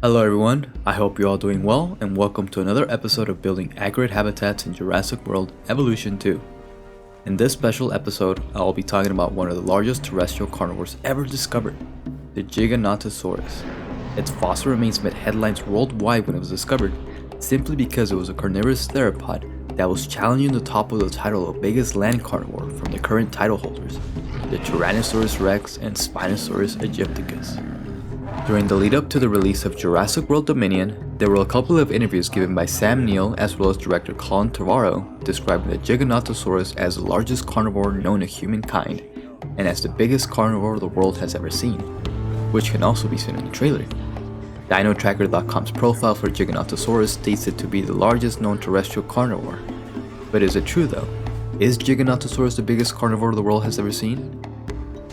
Hello everyone, I hope you're all doing well and welcome to another episode of Building Accurate Habitats in Jurassic World Evolution 2. In this special episode, I will be talking about one of the largest terrestrial carnivores ever discovered, the Giganotosaurus. Its fossil remains made headlines worldwide when it was discovered, simply because it was a carnivorous theropod that was challenging the top of the title of biggest land carnivore from the current title holders, the Tyrannosaurus rex and Spinosaurus aegypticus. During the lead up to the release of Jurassic World Dominion, there were a couple of interviews given by Sam Neill as well as director Colin Trevorrow describing the Giganotosaurus as the largest carnivore known to humankind and as the biggest carnivore the world has ever seen, which can also be seen in the trailer. DinoTracker.com's profile for Giganotosaurus states it to be the largest known terrestrial carnivore. But is it true though? Is Giganotosaurus the biggest carnivore the world has ever seen?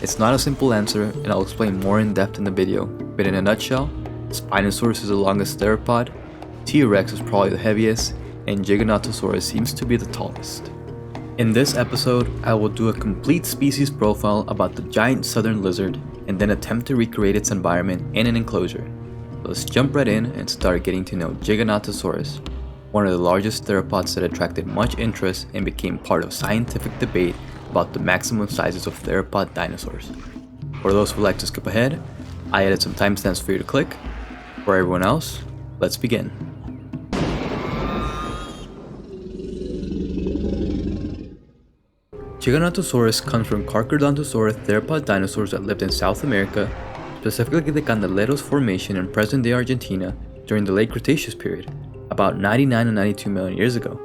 It's not a simple answer, and I'll explain more in depth in the video, but in a nutshell, Spinosaurus is the longest theropod, T-Rex is probably the heaviest, and Giganotosaurus seems to be the tallest. In this episode, I will do a complete species profile about the giant southern lizard, and then attempt to recreate its environment in an enclosure. Let's jump right in and start getting to know Giganotosaurus, one of the largest theropods that attracted much interest and became part of scientific debate about the maximum sizes of theropod dinosaurs. For those who like to skip ahead, I added some timestamps for you to click. For everyone else, let's begin. Giganotosaurus comes from Carcharodontosaurus theropod dinosaurs that lived in South America, specifically the Candeleros Formation in present-day Argentina during the late Cretaceous period, about 99 to 92 million years ago.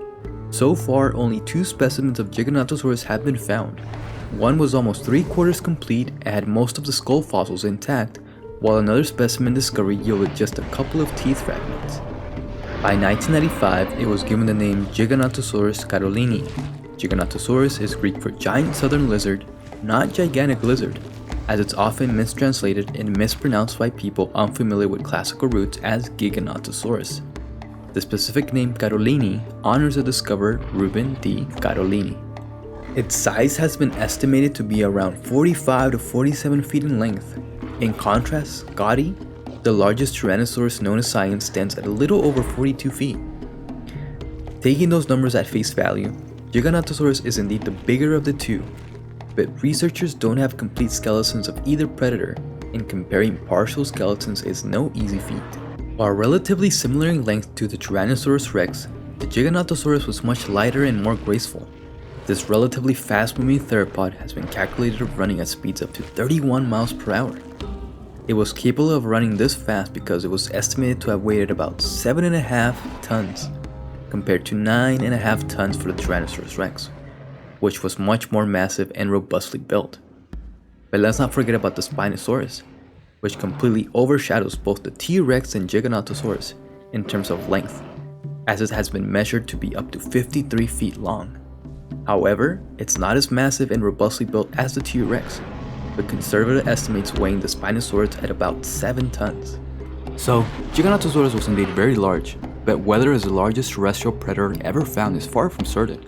So far, only 2 specimens of Giganotosaurus have been found. One was almost 3/4 complete and had most of the skull fossils intact, while another specimen discovery yielded just a couple of teeth fragments. By 1995, it was given the name Giganotosaurus carolini. Giganotosaurus is Greek for giant southern lizard, not gigantic lizard, as it's often mistranslated and mispronounced by people unfamiliar with classical roots as Giganotosaurus. The specific name Carolini honors the discoverer Ruben D. Carolini. Its size has been estimated to be around 45 to 47 feet in length. In contrast, Gotti, the largest Tyrannosaurus known to science, stands at a little over 42 feet. Taking those numbers at face value, Giganotosaurus is indeed the bigger of the two, but researchers don't have complete skeletons of either predator, and comparing partial skeletons is no easy feat. While relatively similar in length to the Tyrannosaurus rex, the Giganotosaurus was much lighter and more graceful. This relatively fast-moving theropod has been calculated of running at speeds up to 31 miles per hour. It was capable of running this fast because it was estimated to have weighed about 7.5 tons, compared to 9.5 tons for the Tyrannosaurus rex, which was much more massive and robustly built. But let's not forget about the Spinosaurus, which completely overshadows both the T-Rex and Giganotosaurus in terms of length, as it has been measured to be up to 53 feet long. However, it's not as massive and robustly built as the T-Rex, with conservative estimates weighing the Spinosaurus at about 7 tons. So, Giganotosaurus was indeed very large, but whether it's the largest terrestrial predator ever found is far from certain.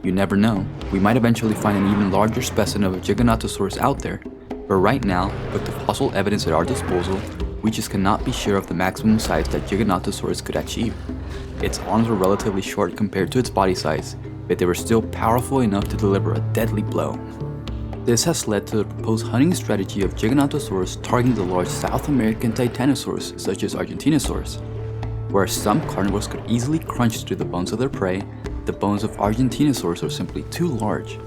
You never know, we might eventually find an even larger specimen of a Giganotosaurus out there, but right now, with the fossil evidence at our disposal, we just cannot be sure of the maximum size that Giganotosaurus could achieve. Its arms were relatively short compared to its body size, but they were still powerful enough to deliver a deadly blow. This has led to the proposed hunting strategy of Giganotosaurus targeting the large South American titanosaurs such as Argentinosaurus. Where some carnivores could easily crunch through the bones of their prey, the bones of Argentinosaurus are simply too large.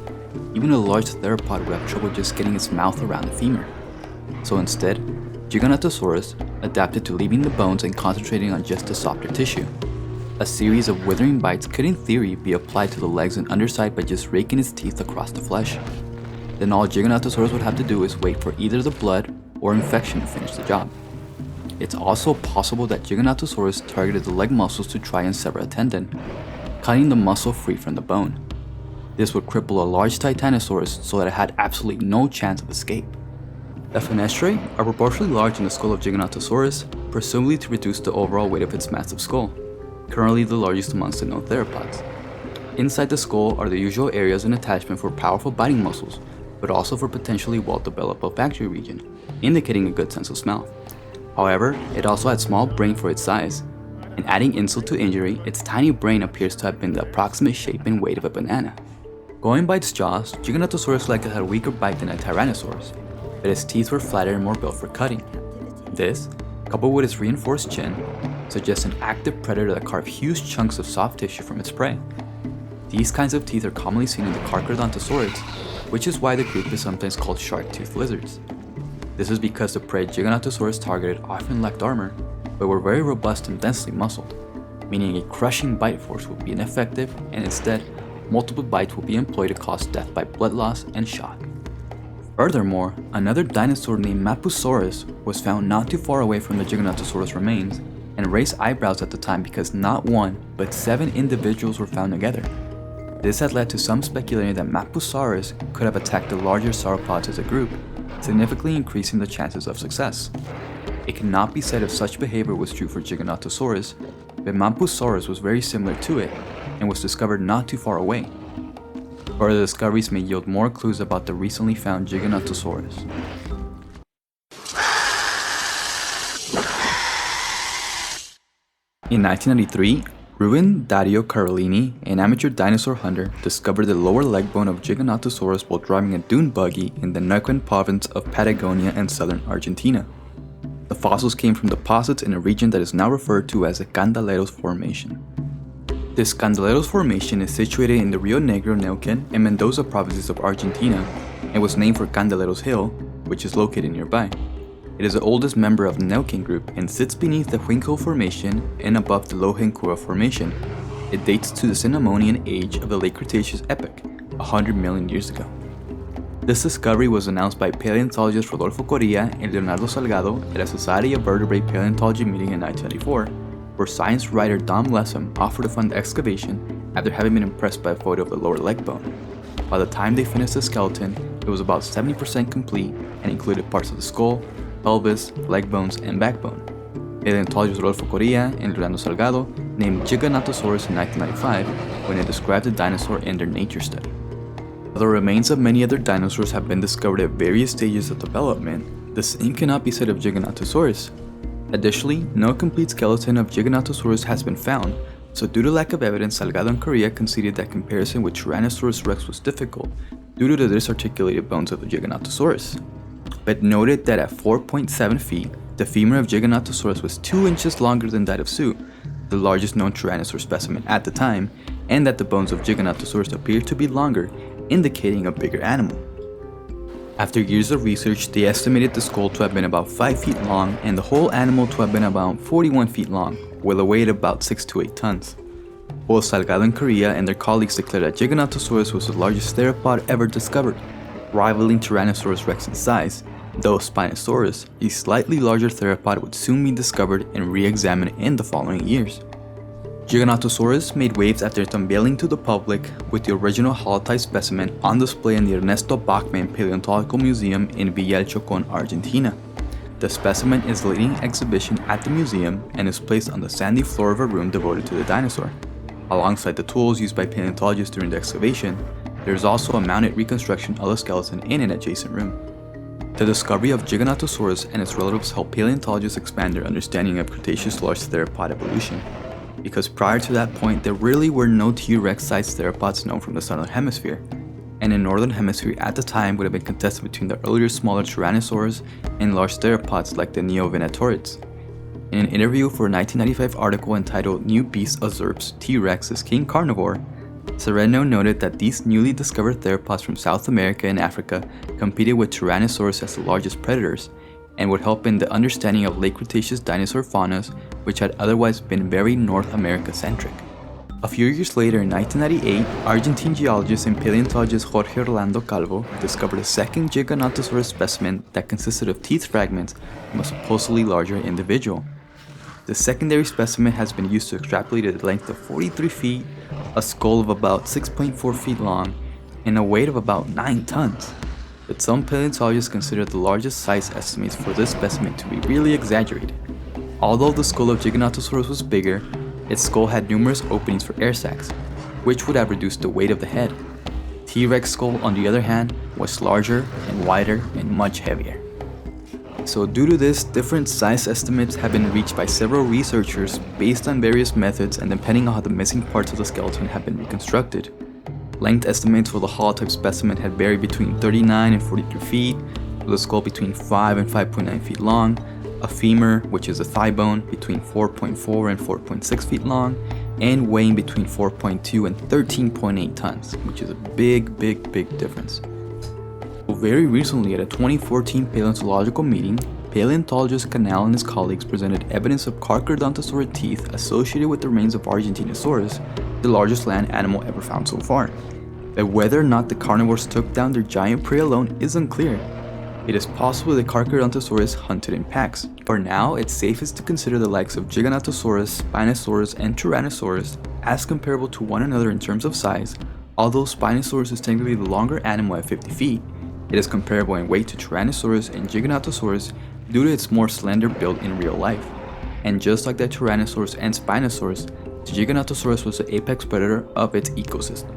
Even a large theropod would have trouble just getting its mouth around the femur. So instead, Giganotosaurus adapted to leaving the bones and concentrating on just the softer tissue. A series of withering bites could in theory be applied to the legs and underside by just raking its teeth across the flesh. Then all Giganotosaurus would have to do is wait for either the blood or infection to finish the job. It's also possible that Giganotosaurus targeted the leg muscles to try and sever a tendon, cutting the muscle free from the bone. This would cripple a large Titanosaurus so that it had absolutely no chance of escape. The fenestrae are proportionally large in the skull of Giganotosaurus, presumably to reduce the overall weight of its massive skull, currently the largest amongst the known theropods. Inside the skull are the usual areas and attachment for powerful biting muscles, but also for potentially well-developed olfactory region, indicating a good sense of smell. However, it also had small brain for its size, and adding insult to injury, its tiny brain appears to have been the approximate shape and weight of a banana. Going by its jaws, Giganotosaurus likely had a weaker bite than a Tyrannosaurus, but its teeth were flatter and more built for cutting. This, coupled with its reinforced chin, suggests an active predator that carved huge chunks of soft tissue from its prey. These kinds of teeth are commonly seen in the Carcharodontosaurids, which is why the group is sometimes called shark-toothed lizards. This is because the prey Giganotosaurus targeted often lacked armor, but were very robust and densely muscled, meaning a crushing bite force would be ineffective, and instead, multiple bites will be employed to cause death by blood loss and shock. Furthermore, another dinosaur named Mapusaurus was found not too far away from the Giganotosaurus remains, and raised eyebrows at the time because not one, but 7 individuals were found together. This had led to some speculating that Mapusaurus could have attacked the larger sauropods as a group, significantly increasing the chances of success. It cannot be said if such behavior was true for Giganotosaurus, but Mapusaurus was very similar to it and was discovered not too far away. Further discoveries may yield more clues about the recently found Giganotosaurus. In 1993, Ruben Dario Carolini, an amateur dinosaur hunter, discovered the lower leg bone of Giganotosaurus while driving a dune buggy in the Neuquén province of Patagonia and southern Argentina. The fossils came from deposits in a region that is now referred to as the Candeleros Formation. This Candeleros Formation is situated in the Rio Negro, Neuquén, and Mendoza provinces of Argentina, and was named for Candeleros Hill, which is located nearby. It is the oldest member of the Neuquén group and sits beneath the Huinco Formation and above the Lohencura Formation. It dates to the Cinnamonian age of the late Cretaceous epoch, 100 million years ago. This discovery was announced by paleontologists Rodolfo Correa and Leonardo Salgado at a Society of Vertebrate Paleontology meeting in 1994, where science writer Dom Lessem offered to fund the excavation after having been impressed by a photo of the lower leg bone. By the time they finished the skeleton, it was about 70% complete and included parts of the skull, pelvis, leg bones, and backbone. Paleontologist Rodolfo Correa and Leonardo Salgado named Giganotosaurus in 1995 when they described the dinosaur in their nature study. Although remains of many other dinosaurs have been discovered at various stages of development, the same cannot be said of Giganotosaurus. Additionally, no complete skeleton of Giganotosaurus has been found, so due to lack of evidence, Salgado and Correa conceded that comparison with Tyrannosaurus rex was difficult due to the disarticulated bones of the Giganotosaurus, but noted that at 4.7 feet, the femur of Giganotosaurus was 2 inches longer than that of Sue, the largest known Tyrannosaur specimen at the time, and that the bones of Giganotosaurus appeared to be longer, indicating a bigger animal. After years of research, they estimated the skull to have been about 5 feet long and the whole animal to have been about 41 feet long, with a weight of about 6 to 8 tons. Both Salgado and Correa and their colleagues declared that Giganotosaurus was the largest theropod ever discovered, rivaling Tyrannosaurus rex in size, though Spinosaurus, a slightly larger theropod, would soon be discovered and re-examined in the following years. Giganotosaurus made waves after its unveiling to the public, with the original holotype specimen on display in the Ernesto Bachmann Paleontological Museum in Villa El Chocón, Argentina. The specimen is the leading exhibition at the museum and is placed on the sandy floor of a room devoted to the dinosaur. Alongside the tools used by paleontologists during the excavation, there is also a mounted reconstruction of the skeleton in an adjacent room. The discovery of Giganotosaurus and its relatives helped paleontologists expand their understanding of Cretaceous large theropod evolution, because prior to that point there really were no T-Rex-sized theropods known from the southern hemisphere, and the northern hemisphere at the time would have been contested between the earlier smaller Tyrannosaurs and large theropods like the Neovenatorids. In an interview for a 1995 article entitled New Beasts Usurps T-Rex as King Carnivore, Sereno noted that these newly discovered theropods from South America and Africa competed with Tyrannosaurus as the largest predators, and would help in the understanding of late Cretaceous dinosaur faunas, which had otherwise been very North America-centric. A few years later, in 1998, Argentine geologist and paleontologist Jorge Orlando Calvo discovered a second Giganotosaurus specimen that consisted of teeth fragments from a supposedly larger individual. The secondary specimen has been used to extrapolate a length of 43 feet, a skull of about 6.4 feet long, and a weight of about 9 tons. But some paleontologists consider the largest size estimates for this specimen to be really exaggerated. Although the skull of Giganotosaurus was bigger, its skull had numerous openings for air sacs, which would have reduced the weight of the head. T-Rex skull, on the other hand, was larger and wider and much heavier. So due to this, different size estimates have been reached by several researchers based on various methods and depending on how the missing parts of the skeleton have been reconstructed. Length estimates for the holotype specimen had varied between 39 and 43 feet, with a skull between 5 and 5.9 feet long, a femur, which is a thigh bone, between 4.4 and 4.6 feet long, and weighing between 4.2 and 13.8 tons, which is a big difference. Very recently, at a 2014 paleontological meeting, paleontologist Canal and his colleagues presented evidence of carcharodontosaurid teeth associated with the remains of Argentinosaurus, the largest land animal ever found so far. But whether or not the carnivores took down their giant prey alone is unclear. It is possible that Carcharodontosaurus hunted in packs. For now, it's safest to consider the likes of Giganotosaurus, Spinosaurus, and Tyrannosaurus as comparable to one another in terms of size. Although Spinosaurus is technically the longer animal at 50 feet, it is comparable in weight to Tyrannosaurus and Giganotosaurus due to its more slender build in real life. And just like the Tyrannosaurus and Spinosaurus, the Giganotosaurus was the apex predator of its ecosystem.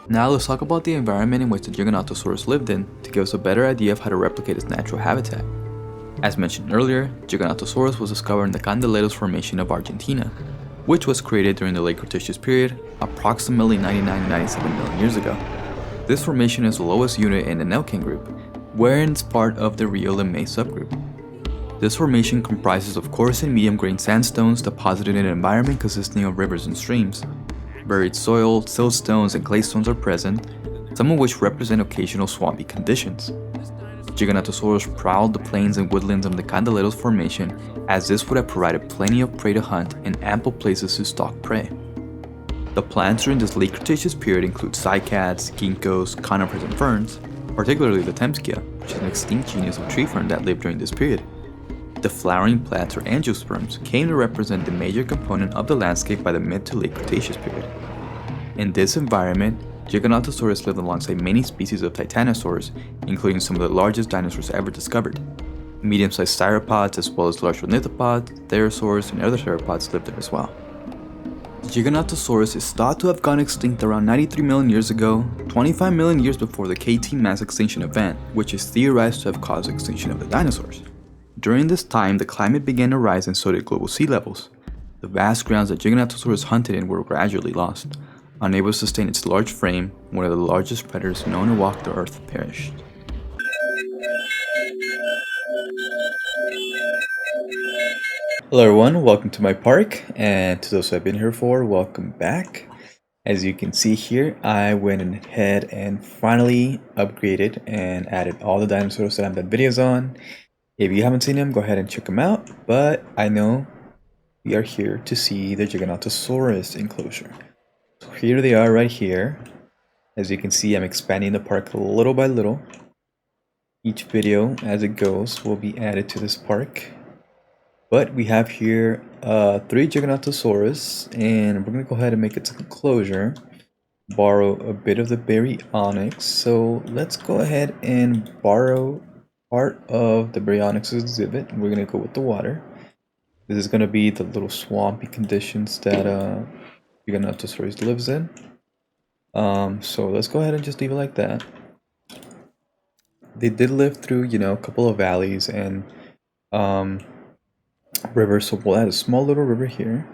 Now let's talk about the environment in which the Giganotosaurus lived in to give us a better idea of how to replicate its natural habitat. As mentioned earlier, Giganotosaurus was discovered in the Candeleros Formation of Argentina, which was created during the late Cretaceous period, approximately 99 to 97 million years ago. This formation is the lowest unit in the Nelken group, wherein it's part of the Rio Lemay subgroup. This formation comprises of coarse and medium-grained sandstones deposited in an environment consisting of rivers and streams. Buried soil, siltstones, and claystones are present, some of which represent occasional swampy conditions. Giganotosaurus prowled the plains and woodlands of the Candeleros Formation, as this would have provided plenty of prey to hunt and ample places to stalk prey. The plants during this late Cretaceous period include cycads, ginkgos, conifers, and ferns, particularly the Temskia, which is an extinct genus of tree fern that lived during this period. The flowering plants or angiosperms came to represent the major component of the landscape by the mid to late Cretaceous period. In this environment, Giganotosaurus lived alongside many species of titanosaurs, including some of the largest dinosaurs ever discovered. Medium-sized sauropods as well as large ornithopods, therosaurs, and other theropods lived there as well. Giganotosaurus is thought to have gone extinct around 93 million years ago, 25 million years before the KT mass extinction event, which is theorized to have caused the extinction of the dinosaurs. During this time, the climate began to rise and so did global sea levels. The vast grounds that Giganotosaurus hunted in were gradually lost. Unable to sustain its large frame, one of the largest predators known to walk the earth perished. Hello everyone, welcome to my park, and to those who have been here for, welcome back. As you can see here, I went ahead and finally upgraded and added all the dinosaurs that I've done videos on. If you haven't seen them, go ahead and check them out, but I know we are here to see the Giganotosaurus enclosure. So here they are right here. As you can see, I'm expanding the park little by little. Each video as it goes will be added to this park. But we have here 3 Giganotosaurus, and we're going to go ahead and make its enclosure. Borrow a bit of the baryonyx. So let's go ahead and borrow part of the baryonyx exhibit. We're going to go with the water. This is going to be the little swampy conditions that Giganotosaurus lives in. So let's go ahead and just leave it like that. They did live through, a couple of valleys and rivers, so we'll add a small little river here.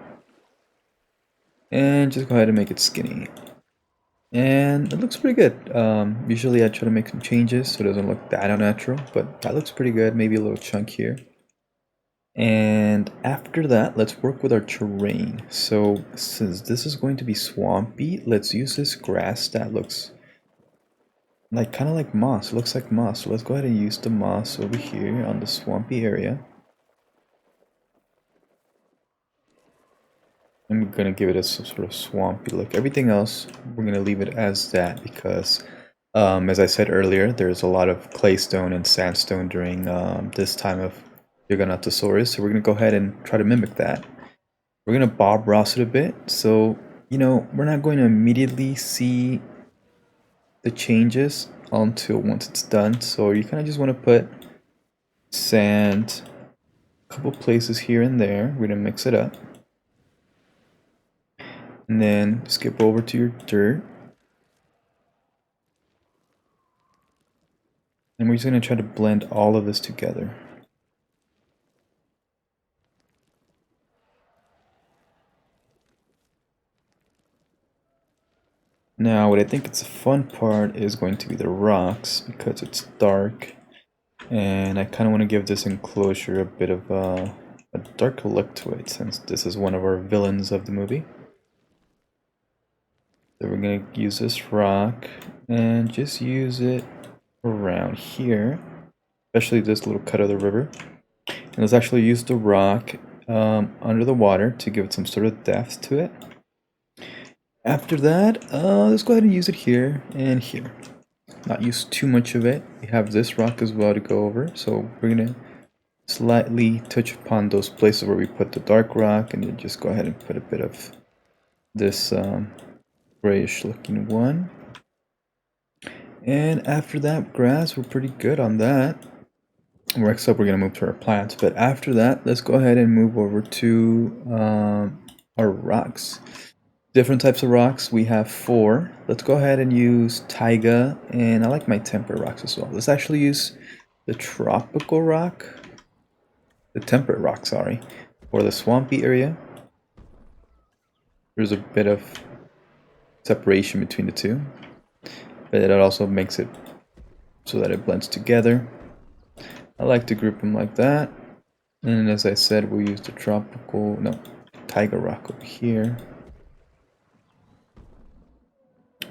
And just go ahead and make it skinny. And it looks pretty good. Usually I try to make some changes so it doesn't look that unnatural, but that looks pretty good. Maybe a little chunk here. And after that, let's work with our terrain. So since this is going to be swampy, let's use this grass that looks like kind of like moss. It looks like moss. So let's go ahead and use the moss over here on the swampy area. I'm gonna give it a sort of swampy look. Everything else, we're gonna leave it as that because, as I said earlier, there's a lot of claystone and sandstone during this time of Giganotosaurus. So we're gonna go ahead and try to mimic that. We're gonna Bob Ross it a bit, so we're not going to immediately see the changes until once it's done. So you kind of just want to put sand, a couple places here and there. We're gonna mix it up. And then skip over to your dirt. And we're just going to try to blend all of this together. Now, what I think it's a fun part is going to be the rocks, because it's dark, and I kind of want to give this enclosure a bit of a darker look to it, since this is one of our villains of the movie. So we're going to use this rock, and just use it around here, especially this little cut of the river. And let's actually use the rock under the water to give it some sort of depth to it. After that, let's go ahead and use it here and here. Not use too much of it. We have this rock as well to go over, so we're gonna slightly touch upon those places where we put the dark rock, and then just go ahead and put a bit of this grayish looking one. And after that, grass, we're pretty good on that. Next up, we're gonna move to our plants, but after that, let's go ahead and move over to our rocks. Different types of rocks, we have 4. Let's go ahead and use taiga, and I like my temperate rocks as well. Let's actually use the tropical rock, the temperate rock, sorry, for the swampy area. There's a bit of separation between the two, but it also makes it so that it blends together. I like to group them like that, and as I said, we'll use the taiga rock over here.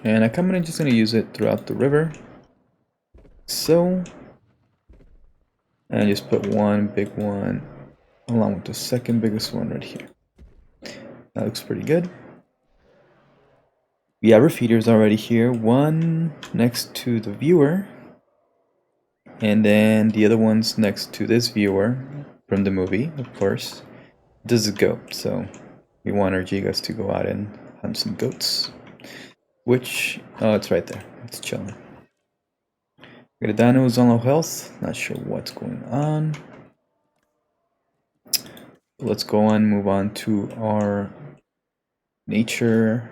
And I'm just going to use it throughout the river. So, and just put one big one along with the second biggest one right here. That looks pretty good. We have our feeders already here. One next to the viewer, and then the other one's next to this viewer from the movie, of course. This is a goat, so we want our gigas to go out and hunt some goats. Which, oh, it's right there. It's chilling. Got a dino who's on low health. Not sure what's going on. Let's go on, move on to our nature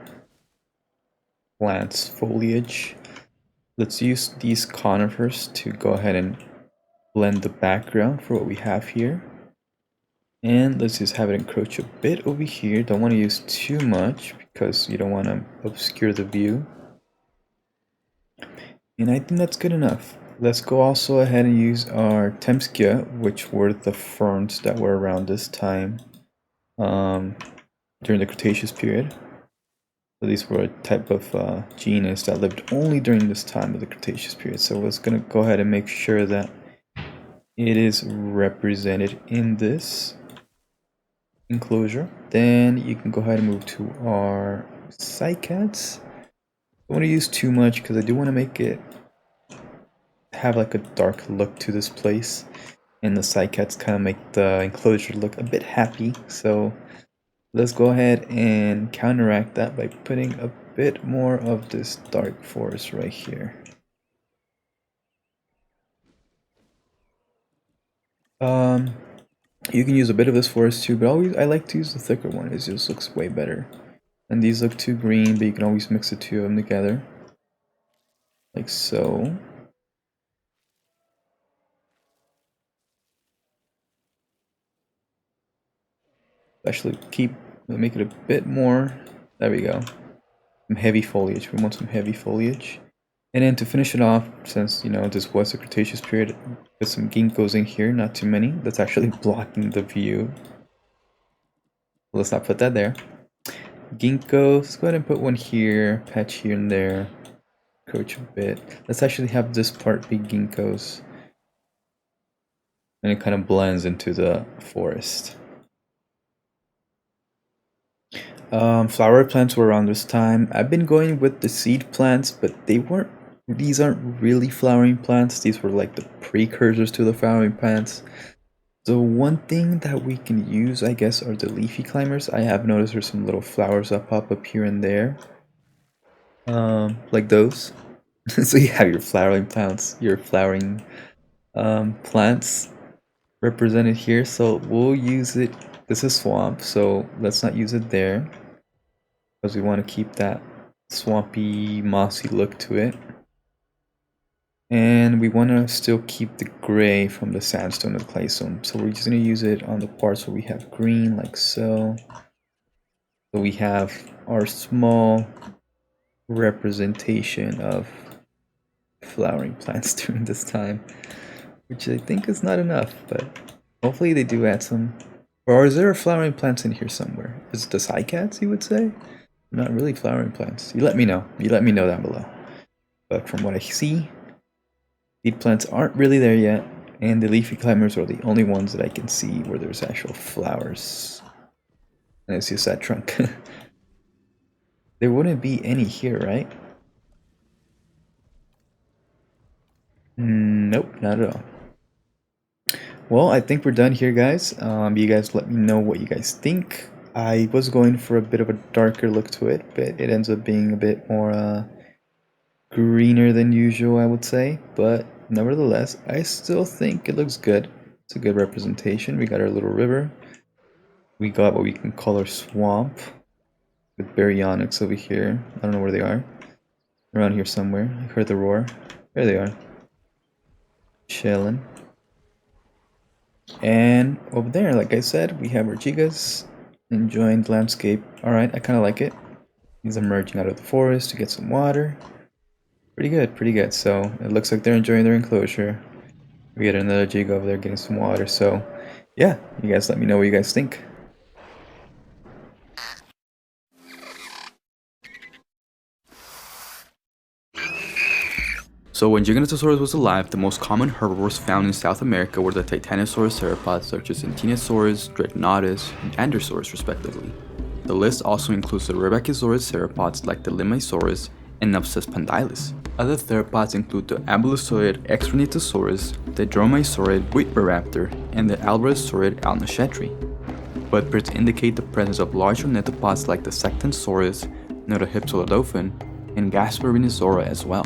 plants foliage. Let's use these conifers to go ahead and blend the background for what we have here. And let's just have it encroach a bit over here. Don't want to use too much because you don't want to obscure the view. And I think that's good enough. Let's go also ahead and use our Temskia, which were the ferns that were around this time during the Cretaceous period. So these were a type of genus that lived only during this time of the Cretaceous period. So let's gonna go ahead and make sure that it is represented in this enclosure. Then you can go ahead and move to our cycads. I don't want to use too much because I do want to make it have like a dark look to this place, and the cycads kind of make the enclosure look a bit happy. So let's go ahead and counteract that by putting a bit more of this dark forest right here. You can use a bit of this forest too, but I like to use the thicker one. It just looks way better. And these look too green, but you can always mix the two of them together, like so. Actually, make it a bit more. There we go. Some heavy foliage. We want some heavy foliage. And then to finish it off, since this was the Cretaceous period, put some ginkgos in here. Not too many. That's actually blocking the view. Let's not put that there. Ginkgos. Let's go ahead and put one here. Patch here and there. Coach a bit. Let's actually have this part be ginkgos, and it kind of blends into the forest. Flower plants were around this time. I've been going with the seed plants, but these aren't really flowering plants. These were like the precursors to the flowering plants. So one thing that we can use, I guess, are the leafy climbers. I have noticed there's some little flowers that pop up here and there. Like those. So you have your flowering plants, plants represented here. So we'll use it. This is swamp, so let's not use it there, because we want to keep that swampy, mossy look to it. And we want to still keep the gray from the sandstone and the claystone. So we're just going to use it on the parts where we have green, like so. So we have our small representation of flowering plants during this time, which I think is not enough, but hopefully they do add some. Or is there flowering plants in here somewhere? Is it the cycads, you would say? Not really flowering plants. You let me know. You let me know down below. But from what I see, seed plants aren't really there yet, and the leafy climbers are the only ones that I can see where there's actual flowers. And it's just that trunk. There wouldn't be any here, right? Nope, not at all. Well, I think we're done here, guys. You guys let me know what you guys think. I was going for a bit of a darker look to it, but it ends up being a bit more greener than usual, I would say. But nevertheless, I still think it looks good. It's a good representation. We got our little river. We got what we can call our swamp with baryonyx over here. I don't know where they are. Around here somewhere. I heard the roar. There they are. Chilling. And over there, like I said, we have our gigas enjoying the landscape. Alright, I kind of like it. He's emerging out of the forest to get some water. Pretty good, pretty good. So it looks like they're enjoying their enclosure. We got another giga over there getting some water. So yeah, you guys let me know what you guys think. So when Giganotosaurus was alive, the most common herbivores found in South America were the Titanosaurus theropods such as Entinosaurus, Dreadnoughtus, and Androsaurus respectively. The list also includes the Rebbachisaurus theropods like the Limaisaurus and Nupsas pandylus. Other theropods include the Ambulosaurus Exranitosaurus, the Dromaeosaurid Wheatbaraptor, and the Alvarezsaurid Alnashetri. Footprints indicate the presence of large ornithopods like the Sectensaurus, Notohypsilodophan, and Gasparinisaura as well.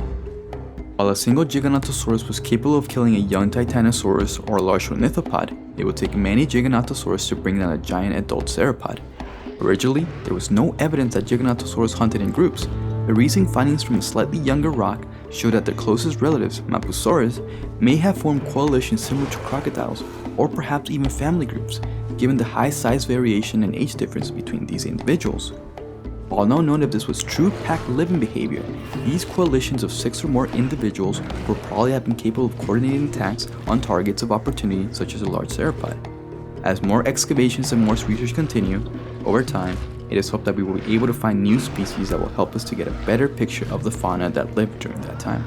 While a single Giganotosaurus was capable of killing a young Titanosaurus or a large ornithopod, it would take many Giganotosaurus to bring down a giant adult theropod. Originally, there was no evidence that Giganotosaurus hunted in groups, but recent findings from a slightly younger rock show that their closest relatives, Mapusaurus, may have formed coalitions similar to crocodiles, or perhaps even family groups, given the high size variation and age difference between these individuals. While not known if this was true pack living behavior, these coalitions of 6 or more individuals would probably have been capable of coordinating attacks on targets of opportunity such as a large theropod. As more excavations and more research continue, over time, it is hoped that we will be able to find new species that will help us to get a better picture of the fauna that lived during that time.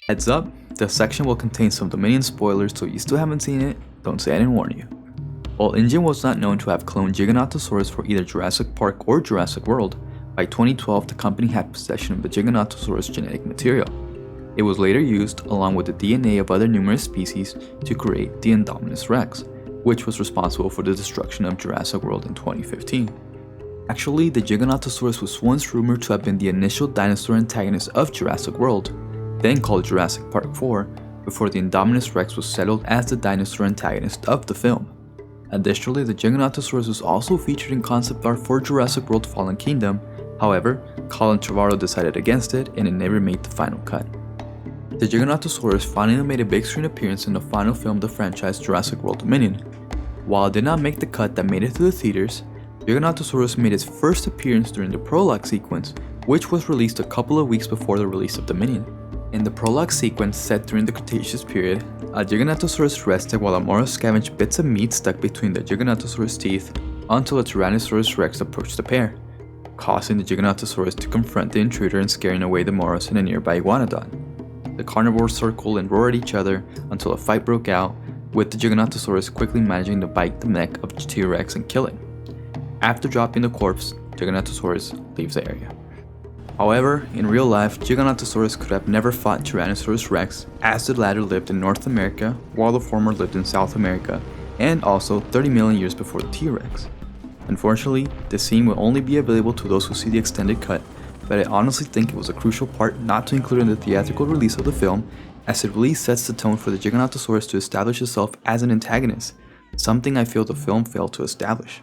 Heads up, this section will contain some Dominion spoilers, so if you still haven't seen it, don't say I didn't warn you. While InGen was not known to have cloned Giganotosaurus for either Jurassic Park or Jurassic World, by 2012 the company had possession of the Giganotosaurus genetic material. It was later used, along with the DNA of other numerous species, to create the Indominus Rex, which was responsible for the destruction of Jurassic World in 2015. Actually, the Giganotosaurus was once rumored to have been the initial dinosaur antagonist of Jurassic World, then called Jurassic Park 4, before the Indominus Rex was settled as the dinosaur antagonist of the film. Additionally, the Giganotosaurus was also featured in concept art for Jurassic World Fallen Kingdom, however, Colin Trevorrow decided against it and it never made the final cut. The Giganotosaurus finally made a big screen appearance in the final film of the franchise Jurassic World Dominion. While it did not make the cut that made it to the theaters, Giganotosaurus made its first appearance during the prologue sequence, which was released a couple of weeks before the release of Dominion. In the prologue sequence set during the Cretaceous period, a Giganotosaurus rested while a Moros scavenged bits of meat stuck between the Giganotosaurus teeth until a Tyrannosaurus Rex approached the pair, causing the Giganotosaurus to confront the intruder and scaring away the Moros and a nearby Iguanodon. The carnivores circled and roared at each other until a fight broke out, with the Giganotosaurus quickly managing to bite the neck of the T-Rex and kill it. After dropping the corpse, Giganotosaurus leaves the area. However, in real life, Giganotosaurus could have never fought Tyrannosaurus Rex, as the latter lived in North America while the former lived in South America, and also 30 million years before the T-Rex. Unfortunately, this scene will only be available to those who see the extended cut, but I honestly think it was a crucial part not to include in the theatrical release of the film, as it really sets the tone for the Giganotosaurus to establish itself as an antagonist, something I feel the film failed to establish.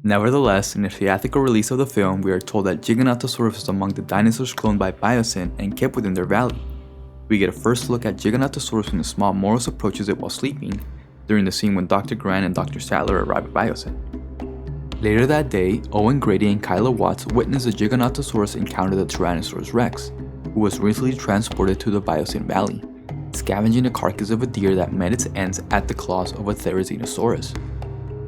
Nevertheless, in a theatrical release of the film, we are told that Giganotosaurus was among the dinosaurs cloned by Biosyn and kept within their valley. We get a first look at Giganotosaurus when the small Moros approaches it while sleeping, during the scene when Dr. Grant and Dr. Sadler arrive at Biosyn. Later that day, Owen Grady and Kyla Watts witness the Giganotosaurus encounter the Tyrannosaurus Rex, who was recently transported to the Biosyn Valley, scavenging the carcass of a deer that met its ends at the claws of a Therizinosaurus.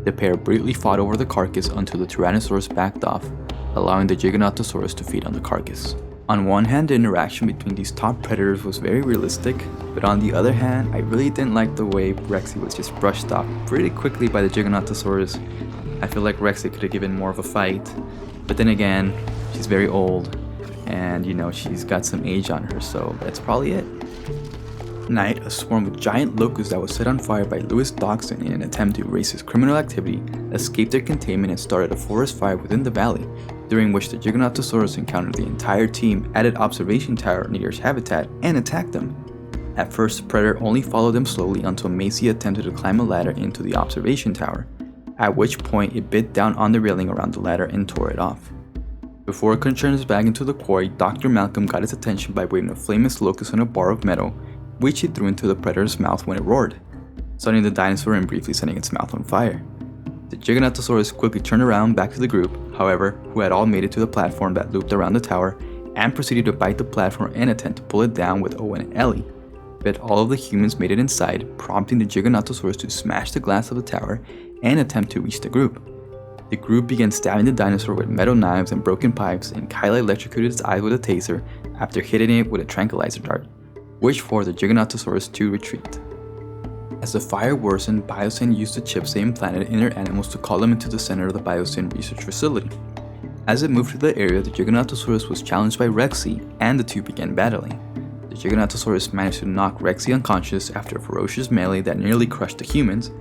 The pair briefly fought over the carcass until the Tyrannosaurus backed off, allowing the Giganotosaurus to feed on the carcass. On one hand, the interaction between these top predators was very realistic, but on the other hand, I really didn't like the way Rexy was just brushed off pretty quickly by the Giganotosaurus. I feel like Rexy could have given more of a fight, but then again, she's very old, and she's got some age on her, so that's probably it. Night, a swarm of giant locusts that was set on fire by Lewis Dodgson in an attempt to erase his criminal activity, escaped their containment and started a forest fire within the valley, during which the Giganotosaurus encountered the entire team at an observation tower near its habitat and attacked them. At first, the predator only followed them slowly until Macy attempted to climb a ladder into the observation tower, at which point it bit down on the railing around the ladder and tore it off. Before it could turn its back into the quarry, Dr. Malcolm got its attention by waving a flameless locust on a bar of metal, which he threw into the predator's mouth when it roared, stunning the dinosaur and briefly setting its mouth on fire. The Giganotosaurus quickly turned around back to the group, however, who had all made it to the platform that looped around the tower, and proceeded to bite the platform and attempt to pull it down with Owen and Ellie. But all of the humans made it inside, prompting the Giganotosaurus to smash the glass of the tower and attempt to reach the group. The group began stabbing the dinosaur with metal knives and broken pipes, and Kyla electrocuted its eyes with a taser after hitting it with a tranquilizer dart, which forced the Giganotosaurus to retreat. As the fire worsened, Biosyn used the chips they implanted in their animals to call them into the center of the Biosyn research facility. As it moved through the area, the Giganotosaurus was challenged by Rexy, and the two began battling. The Giganotosaurus managed to knock Rexy unconscious after a ferocious melee that nearly crushed the humans,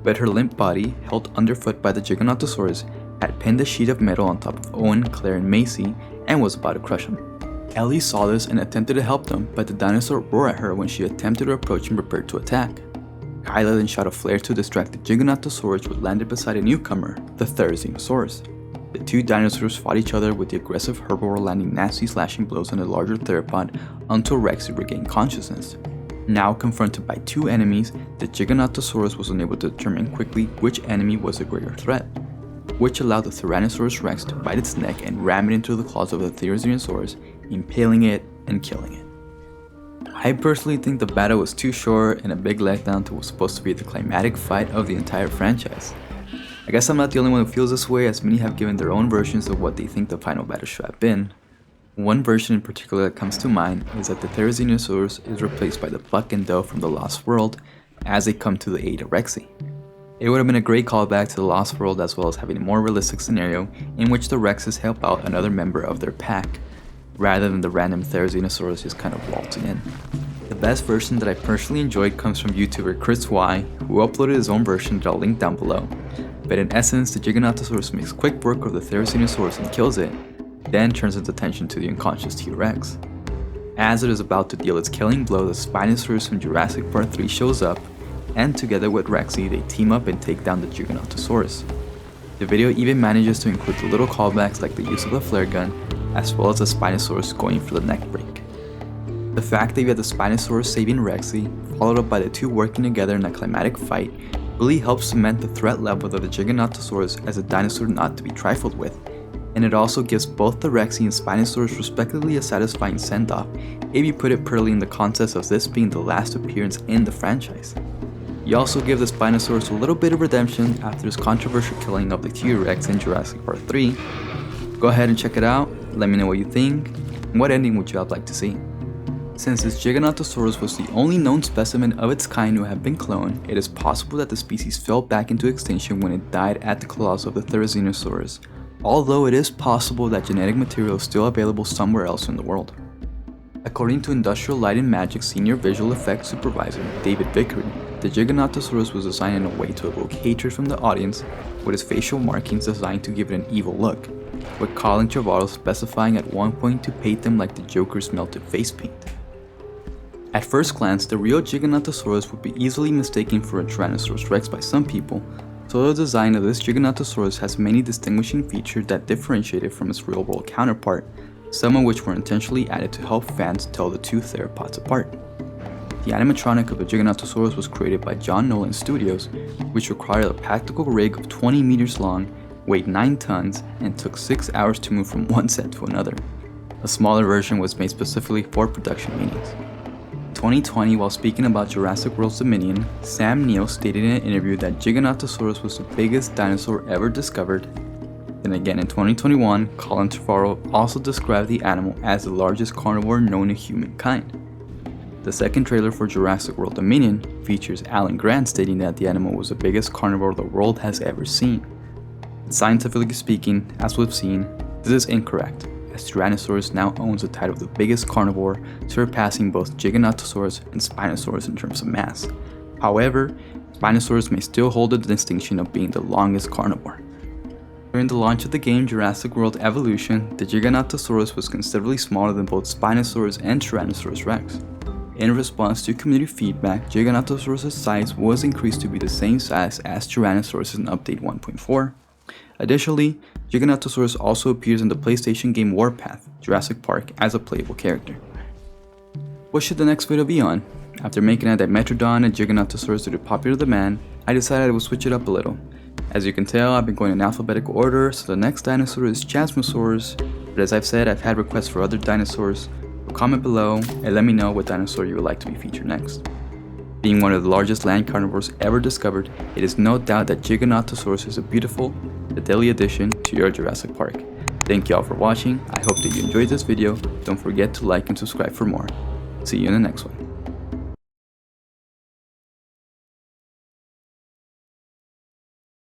but her limp body, held underfoot by the Giganotosaurus, had pinned a sheet of metal on top of Owen, Claire, and Macy, and was about to crush them. Ellie saw this and attempted to help them, but the dinosaur roared at her when she attempted to approach and prepared to attack. Kyla then shot a flare to distract the Giganotosaurus, which landed beside a newcomer, the Therizinosaurus. The two dinosaurs fought each other, with the aggressive herbivore landing nasty slashing blows on the larger theropod until Rexy regained consciousness. Now confronted by two enemies, the Giganotosaurus was unable to determine quickly which enemy was a greater threat, which allowed the Tyrannosaurus Rex to bite its neck and ram it into the claws of the Therizinosaurus, impaling it and killing it. I personally think the battle was too short and a big letdown to what was supposed to be the climatic fight of the entire franchise. I guess I'm not the only one who feels this way, as many have given their own versions of what they think the final battle should have been. One version in particular that comes to mind is that the Therizinosaurus is replaced by the Buck and Doe from the Lost World as they come to the aid of Rexy. It would have been a great callback to the Lost World, as well as having a more realistic scenario in which the Rexes help out another member of their pack, rather than the random Therizinosaurus just kind of waltzing in. The best version that I personally enjoyed comes from YouTuber Chris Y, who uploaded his own version that I'll link down below. But in essence, the Giganotosaurus makes quick work of the Therizinosaurus and kills it, then turns its attention to the unconscious T-Rex. As it is about to deal its killing blow, the Spinosaurus from Jurassic Part 3 shows up, and together with Rexy, they team up and take down the Giganotosaurus. The video even manages to include the little callbacks like the use of the flare gun, as well as the Spinosaurus going for the neck break. The fact that you had the Spinosaurus saving Rexy, followed up by the two working together in a climatic fight, really helps cement the threat level of the Giganotosaurus as a dinosaur not to be trifled with, and it also gives both the Rexy and Spinosaurus respectively a satisfying send-off, if you put it purely in the context of this being the last appearance in the franchise. You also give the Spinosaurus a little bit of redemption after his controversial killing of the T-Rex in Jurassic World 3. Go ahead and check it out, let me know what you think, and what ending would you have liked to see. Since this Giganotosaurus was the only known specimen of its kind to have been cloned, it is possible that the species fell back into extinction when it died at the claws of the Therizinosaurus, although it is possible that genetic material is still available somewhere else in the world. According to Industrial Light and Magic Senior Visual Effects Supervisor David Vickery, the Giganotosaurus was designed in a way to evoke hatred from the audience, with its facial markings designed to give it an evil look, with Colin Trevorrow specifying at one point to paint them like the Joker's melted face paint. At first glance, the real Giganotosaurus would be easily mistaken for a Tyrannosaurus Rex by some people, So the design of this Giganotosaurus has many distinguishing features that differentiate it from its real-world counterpart, some of which were intentionally added to help fans tell the two theropods apart. The animatronic of the Giganotosaurus was created by John Nolan Studios, which required a practical rig of 20 meters long, weighed 9 tons, and took 6 hours to move from one set to another. A smaller version was made specifically for production meetings. In 2020, while speaking about Jurassic World's Dominion, Sam Neill stated in an interview that Giganotosaurus was the biggest dinosaur ever discovered. Then again in 2021, Colin Trevorrow also described the animal as the largest carnivore known to humankind. The second trailer for Jurassic World Dominion features Alan Grant stating that the animal was the biggest carnivore the world has ever seen. Scientifically speaking, as we've seen, this is incorrect, as Tyrannosaurus now owns the title of the biggest carnivore, surpassing both Giganotosaurus and Spinosaurus in terms of mass. However, Spinosaurus may still hold the distinction of being the longest carnivore. During the launch of the game Jurassic World Evolution, the Giganotosaurus was considerably smaller than both Spinosaurus and Tyrannosaurus rex. In response to community feedback, Giganotosaurus' size was increased to be the same size as Tyrannosaurus in Update 1.4. Additionally, Giganotosaurus also appears in the PlayStation game Warpath: Jurassic Park as a playable character. What should the next video be on? After making a Dimetrodon and Giganotosaurus due to popular demand, I decided I would switch it up a little. As you can tell, I've been going in alphabetical order, so the next dinosaur is Chasmosaurus, but as I've said, I've had requests for other dinosaurs. So comment below and let me know what dinosaur you would like to be featured next. Being one of the largest land carnivores ever discovered, it is no doubt that Giganotosaurus is a beautiful, deadly addition to your Jurassic Park. Thank you all for watching. I hope that you enjoyed this video. Don't forget to like and subscribe for more. See you in the next one.